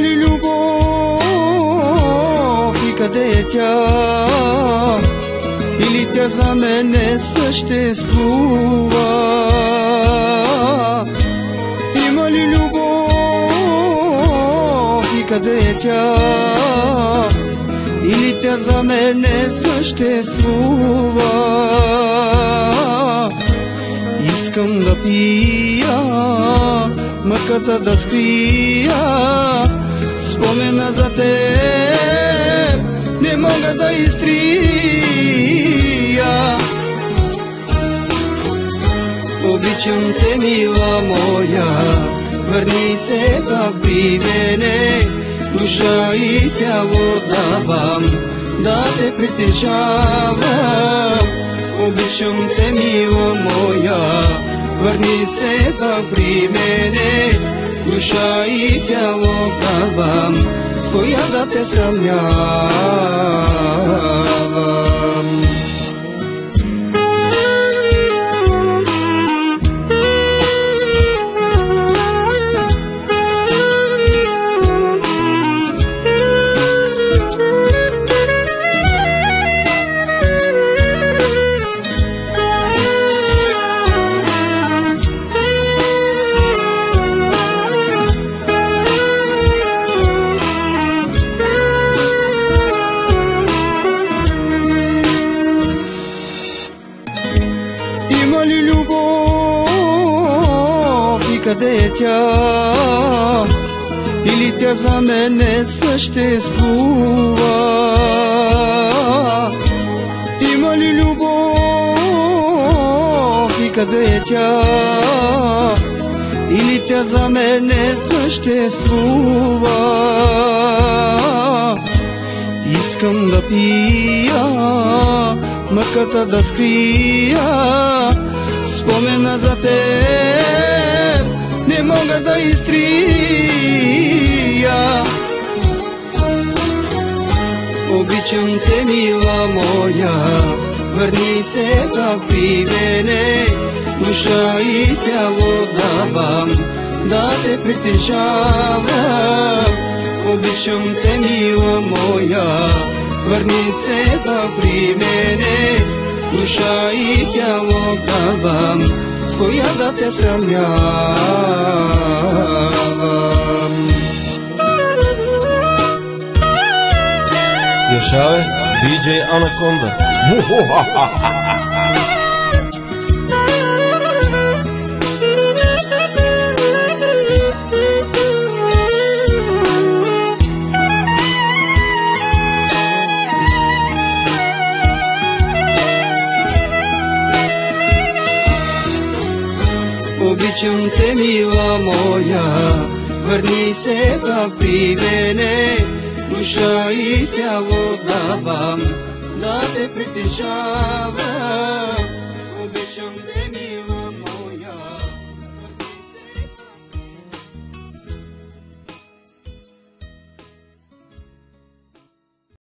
Има ли любов и къде е тя? Или тя за мен не съществува? Има ли любов и къде е тя? Или тя за мен не съществува? Искам да пия, мъката да скрия, спомена за теб не мога да изтрия. Обичам те, мила моя, върни се пак при мене, душа и тяло давам да те притежавам. Обичам те, мила моя, върни се пак при мене, душа и тяло давам, с коя да те съмнявам. Има ли любов и къде е тя? Или тя за мен не съществува? Има ли любов и къде е тя? Или тя за мен не съществува? Искам да пия, мъката да скрия, спомена за теб не мога да изтрия. Обичам те, мила моя, върни се пак при мене, душа и тяло давам да те притежавам. Обичам те, мила моя, върни се пак при мене, душа и тяло давам, с коя да те съмнявам. Яшаве, диджей Анаконда. Обичам те, мила моя, върни се пак при мене, душа и тяло давам да те притежавам.